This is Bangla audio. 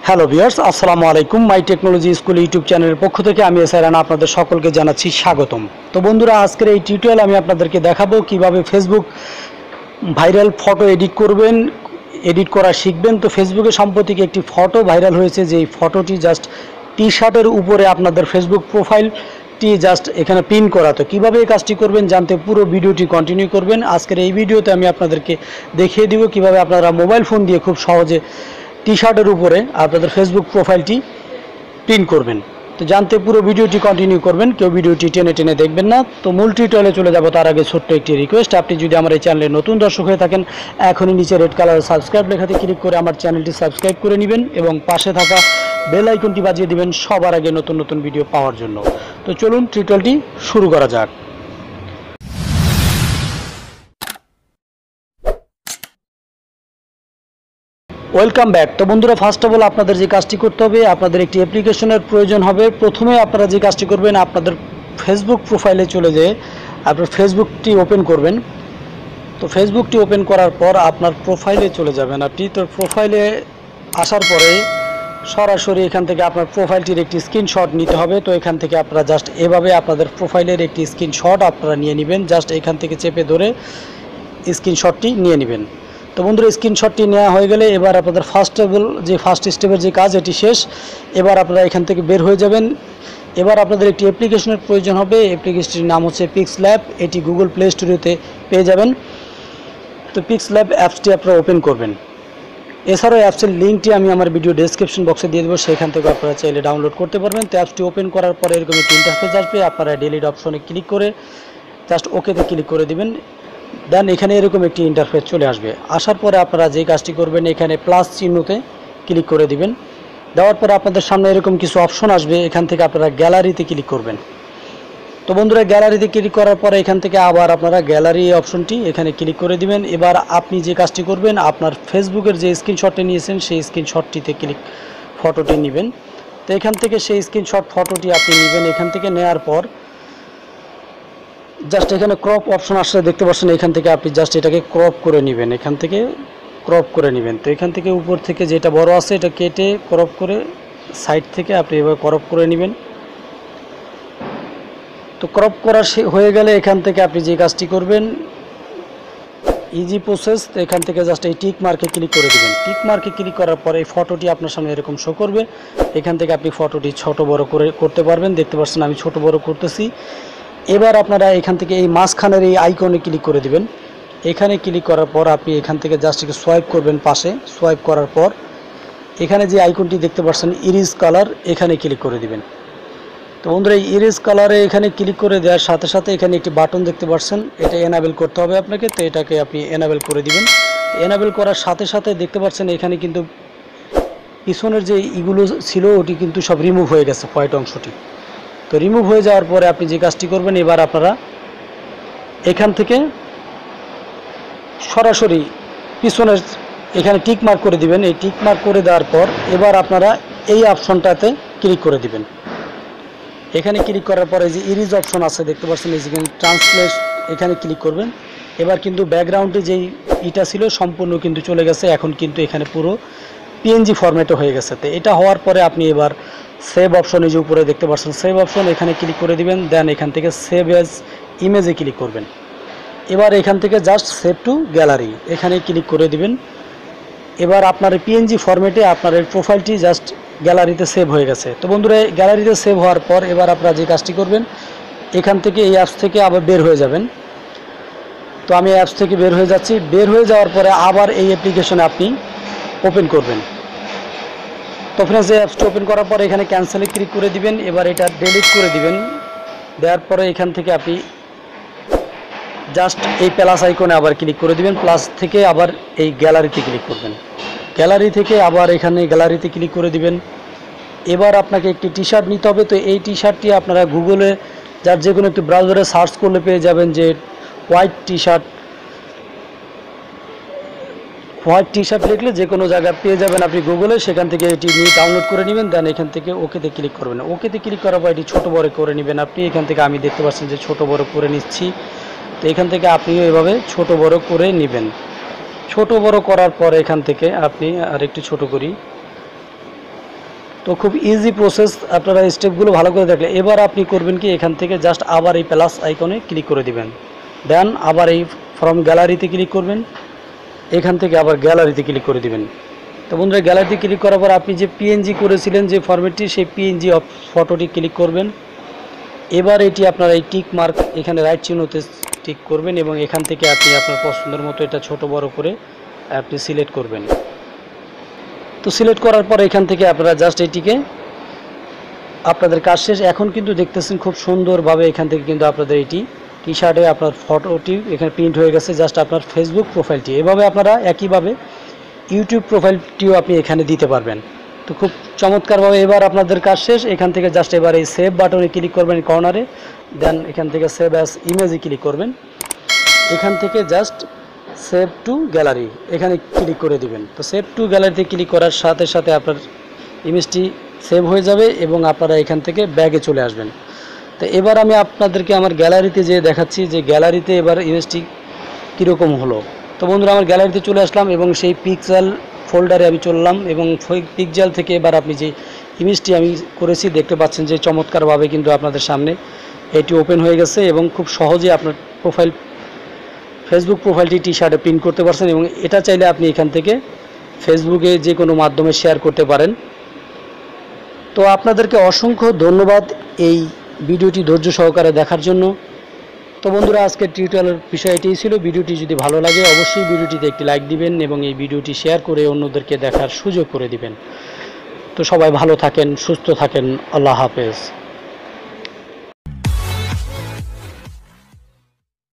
হ্যালো ভিউয়ার্স, আসসালামু আলাইকুম। মাই টেকনোলজি স্কুল ইউটিউব চ্যানেলের পক্ষ থেকে আমি এস রানা আপনাদের সকলকে জানাচ্ছি স্বাগতম। তো বন্ধুরা, আজকের এই টিউটোরিয়াল আমি আপনাদেরকে দেখাবো কিভাবে ফেসবুক ভাইরাল ফটো এডিট করবেন, এডিট করা শিখবেন। তো ফেসবুকে সম্প্রতি একটি ফটো ভাইরাল হয়েছে, যে ফটোটি জাস্ট টি শার্টের উপরে আপনাদের ফেসবুক প্রোফাইলটি জাস্ট এখানে পিন করা। তো কীভাবে এই কাজটি করবেন জানতে পুরো ভিডিওটি কন্টিনিউ করবেন। আজকের এই ভিডিওতে আমি আপনাদেরকে দেখিয়ে দিব কিভাবে আপনারা মোবাইল ফোন দিয়ে খুব সহজে টি শার্টের উপরে আপনাদের ফেসবুক প্রোফাইলটি পিন করবেন। তো জানতে পুরো ভিডিওটি কন্টিনিউ করবেন, কেউ ভিডিওটি টেনে টেনে দেখবেন না। তো মূল টিউটোরিয়ালে চলে যাব তার আগে ছোট্ট একটি রিকোয়েস্ট, আপনি যদি আমার এই চ্যানেলে নতুন দর্শক হয়ে থাকেন, এখনই নিচে রেড কালারের সাবস্ক্রাইব লেখাতে ক্লিক করে আমার চ্যানেলটি সাবস্ক্রাইব করে নেবেন এবং পাশে থাকা বেল আইকনটি বাজিয়ে দিবেন সবার আগে নতুন নতুন ভিডিও পাওয়ার জন্য। তো চলুন টিউটোরিয়ালটি শুরু করা যাক। Welcome back. তো বন্ধুরা, ফার্স্ট অফ অল আপনাদের যে কাজটি করতে হবে, আপনাদের একটি অ্যাপ্লিকেশনের প্রয়োজন হবে। প্রথমে আপনারা যে কাজটি করবেন, আপনাদের ফেসবুক প্রোফাইলে চলে যেয়ে আপনার ফেসবুকটি ওপেন করবেন। তো ফেসবুকটি ওপেন করার পর আপনার প্রোফাইলে চলে যাবেন আপনি। তো প্রোফাইলে আসার পরে সরাসরি এখান থেকে আপনার প্রোফাইলটির একটি স্ক্রিনশট নিতে হবে। তো এখান থেকে আপনারা জাস্ট এভাবে আপনাদের প্রোফাইলের একটি স্ক্রিনশট আপনারা নিয়ে নেবেন। জাস্ট এখান থেকে চেপে ধরে স্ক্রিনশটটি নিয়ে নেবেন। তো বন্ধুরা, স্ক্রিনশটটি নেওয়া হয়ে গেলে এবার আপনাদের ফার্স্ট স্টেপের যে কাজ, এটি শেষ। এবার আপনারা এখান থেকে বের হয়ে যাবেন। এবার আপনাদের একটি অ্যাপ্লিকেশনের প্রয়োজন হবে। অ্যাপ্লিকেশনটির নাম হচ্ছে পিক্সল্যাব। এটি গুগল প্লে স্টোরিওতে পেয়ে যাবেন। তো পিক্সল্যাব অ্যাপসটি আপনারা ওপেন করবেন। এছাড়াও অ্যাপসের লিঙ্কটি আমি আমার ভিডিও ডেসক্রিপশন বক্সে দিয়ে দেবো, সেখান থেকে আপনারা চাইলে ডাউনলোড করতে পারবেন। তো অ্যাপসটি ওপেন করার পরে এরকম একটি ইন্টারফেস আসবে। আপনারা ডিলিট অপশনে ক্লিক করে জাস্ট ওকেতে ক্লিক করে দিবেন। দেন এখানে এরকম একটি ইন্টারফেস চলে আসবে। আসার পরে আপনারা যে কাজটি করবেন, এখানে প্লাস চিহ্নতে ক্লিক করে দিবেন। দেওয়ার পরে আপনাদের সামনে এরকম কিছু অপশন আসবে। এখান থেকে আপনারা গ্যালারিতে ক্লিক করবেন। তো বন্ধুরা, গ্যালারিতে ক্লিক করার পরে এখান থেকে আবার আপনারা গ্যালারি অপশনটি এখানে ক্লিক করে দিবেন। এবার আপনি যে কাজটি করবেন, আপনার ফেসবুকের যে স্ক্রিনশটটি নিয়েছেন সেই স্ক্রিনশটটিতে ফটোটি নেবেন। তো এখান থেকে সেই স্ক্রিনশট ফটোটি আপনি নেবেন। এখান থেকে নেওয়ার পর জাস্ট এখানে ক্রপ অপশন আসলে দেখতে পাচ্ছেন, এখান থেকে আপনি জাস্ট এটাকে ক্রপ করে নেবেন। এখান থেকে ক্রপ করে নেবেন। তো এখান থেকে উপর থেকে যেটা বড় আছে এটা কেটে ক্রপ করে সাইড থেকে আপনি এভাবে ক্রপ করে নেবেন। তো ক্রপ করা হয়ে গেলে এখান থেকে আপনি যে কাজটি করবেন, ইজি প্রসেস। তো এখান থেকে জাস্ট এই টিক মার্কে ক্লিক করে দেবেন। টিক মার্কে ক্লিক করার পরে এই ফটোটি আপনার সামনে এরকম শো করবে। এখান থেকে আপনি ফটোটি ছোট বড় করতে পারবেন। দেখতে পাচ্ছেন আমি ছোট বড় করতেছি। এবার আপনারা এখান থেকে এই মাঝখানের এই আইকনে ক্লিক করে দিবেন। এখানে ক্লিক করার পর আপনি এখান থেকে জাস্ট একটু সোয়াইপ করবেন পাশে। সোয়াইপ করার পর এখানে যে আইকনটি দেখতে পাচ্ছেন ইরেজ কালার, এখানে ক্লিক করে দিবেন। তো বন্ধুরা, এই ইরেজ কালারে এখানে ক্লিক করে দেওয়ার সাথে সাথে এখানে একটি বাটন দেখতে পাচ্ছেন, এটা এনাবেল করতে হবে আপনাকে। তো এটাকে আপনি এনাবেল করে দিবেন। এনাবেল করার সাথে সাথে দেখতে পাচ্ছেন এখানে কিন্তু পিছনের যে ইগুলো ছিল ওটি কিন্তু সব রিমুভ হয়ে গেছে, হোয়াইট অংশটি। তো রিমুভ হয়ে যাওয়ার পরে আপনি যে কাজটি করবেন, এবার আপনারা এখান থেকে সরাসরি পিছনের এখানে টিক মার্ক করে দিবেন। এই টিক মার্ক করে দেওয়ার পর এবার আপনারা এই অপশনটাতে ক্লিক করে দিবেন। এখানে ক্লিক করার পরে যে ইরেজ অপশন আছে দেখতে পাচ্ছেন, এই যেখানে ট্রান্সলেট, এখানে ক্লিক করবেন। এবার কিন্তু ব্যাকগ্রাউন্ডে যেই ইটা ছিল সম্পূর্ণ কিন্তু চলে গেছে। এখন কিন্তু এখানে পুরো পিএনজি ফরম্যাটে হয়ে গেছে। তো এটা হওয়ার পরে আপনি এবার সেভ অপশন, এই যে উপরে দেখতে পাচ্ছেন সেভ অপশন, এখানে ক্লিক করে দিবেন। দেন এখান থেকে সেভ অ্যাজ ইমেজে ক্লিক করবেন। এবার এখান থেকে জাস্ট সেভ টু গ্যালারি, এখানে ক্লিক করে দিবেন। এবার আপনার পিএনজি ফরম্যাটে আপনার এই প্রোফাইলটি জাস্ট গ্যালারিতে সেভ হয়ে গেছে। তো বন্ধুরা, গ্যালারিতে সেভ হওয়ার পর এবার আপনারা যে কাজটি করবেন, এখান থেকে এই অ্যাপস থেকে আবার বের হয়ে যাবেন। তো আমি অ্যাপস থেকে বের হয়ে যাচ্ছি। বের হয়ে যাওয়ার পরে আবার এই অ্যাপ্লিকেশনে আপনি ওপেন করবেন। তো ফ্রেন্ডস, এই অ্যাপসটি ওপেন করার পর এখানে ক্যান্সেলে ক্লিক করে দিবেন। এবার এটা ডিলিট করে দিবেন। দেওয়ার পরে এখান থেকে আপনি জাস্ট এই প্লাস আইকনে আবার ক্লিক করে দিবেন। প্লাস থেকে আবার এই গ্যালারিতে ক্লিক করবেন। গ্যালারি থেকে আবার এখানে গ্যালারিতে ক্লিক করে দিবেন। এবার আপনাকে একটি টি শার্ট নিতে হবে। তো এই টি শার্টটি আপনারা গুগলে যার যে কোনো একটি ব্রাউজারে সার্চ করলে পেয়ে যাবেন যে হোয়াইট টি শার্ট লিখলে যে কোনো জায়গায় পেয়ে যাবেন আপনি গুগলে। সেখান থেকে এটি নিয়ে ডাউনলোড করে নেবেন। দেন এখান থেকে ওকেতে ক্লিক করবেন। ওকেতে ক্লিক করার পর এটি ছোটো বড় করে নেবেন আপনি। এখান থেকে আমি দেখতে পাচ্ছেন যে ছোটো বড় করে নিচ্ছি। তো এখান থেকে আপনিও এভাবে ছোটো বড় করে নেবেন। ছোট বড় করার পর এখান থেকে আপনি আরেকটু ছোট করি। তো খুব ইজি প্রসেস, আপনারা স্টেপগুলো ভালো করে দেখলে এবার আপনি করবেন কি, এখান থেকে জাস্ট আবার এই প্লাস আইকনে ক্লিক করে দিবেন, দেন আবার এই ফ্রম গ্যালারিতে ক্লিক করবেন, এখান থেকে আবার গ্যালারিতে ক্লিক করে দিবেন। তো বন্ধুরা গ্যালারিতে ক্লিক করার পর আপনি যে পিএনজি করেছিলেন যে ফরম্যাটটি, সেই পিএনজি ফটোটি ক্লিক করবেন। এবার এটি আপনার এই টিক মার্ক এখানে রাইট চিহ্নতে টিক করবেন এবং এখান থেকে আপনি আপনার পছন্দের মতো এটা ছোট বড় করে আপনি সিলেক্ট করবেন। তো সিলেক্ট করার পর এখান থেকে আপনারা জাস্ট এটিকে, আপনাদের কাজ শেষ। এখন কিন্তু দেখতেছেন খুব সুন্দরভাবে এখান থেকে কিন্তু আপনাদের এটি টি শার্টে আপনার ফটোটি এখানে প্রিন্ট হয়ে গেছে, জাস্ট আপনার ফেসবুক প্রোফাইলটি। এভাবে আপনারা একইভাবে ইউটিউব প্রোফাইলটিও আপনি এখানে দিতে পারবেন। তো খুব চমৎকারভাবে এবার আপনাদের কাজ শেষ। এখান থেকে জাস্ট এবার এই সেভ বাটনে ক্লিক করবেন কর্নারে, দেন এখান থেকে সেভ অ্যাজ ইমেজে ক্লিক করবেন, এখান থেকে জাস্ট সেভ টু গ্যালারি এখানে ক্লিক করে দিবেন। তো সেভ টু গ্যালারিতে ক্লিক করার সাথে সাথে আপনার ইমেজটি সেভ হয়ে যাবে এবং আপনারা এখান থেকে ব্যাগে চলে আসবেন। তো এবার আমি আপনাদেরকে আমার গ্যালারিতে যেয়ে দেখাচ্ছি যে গ্যালারিতে এবার ইমেজটি কীরকম হলো। তো বন্ধুরা আমার গ্যালারিতে চলে আসলাম এবং সেই পিক্সেল ফোল্ডারে আমি চললাম এবং পিক্সেল থেকে এবার আপনি যে ইমেজটি আমি করেছি দেখতে পাচ্ছেন যে চমৎকারভাবে কিন্তু আপনাদের সামনে এটি ওপেন হয়ে গেছে এবং খুব সহজে আপনার ফেসবুক প্রোফাইলটি টি শার্টে প্রিন্ট করতে পারছেন এবং এটা চাইলে আপনি এখান থেকে ফেসবুকে যে কোনো মাধ্যমে শেয়ার করতে পারেন। তো আপনাদেরকে অসংখ্য ধন্যবাদ এই ভিডিওটি ধৈর্য সহকারে দেখার জন্য। তো বন্ধুরা আজকের টিউটোরিয়ালের বিষয় এটাই ছিল। ভিডিওটি যদি ভালো লাগে অবশ্যই ভিডিওটিতে একটি লাইক দিবেন এবং এই ভিডিওটি শেয়ার করে অন্যদেরকে দেখার সুযোগ করে দিবেন। তো সবাই ভালো থাকেন, সুস্থ থাকেন, আল্লাহ হাফেজ।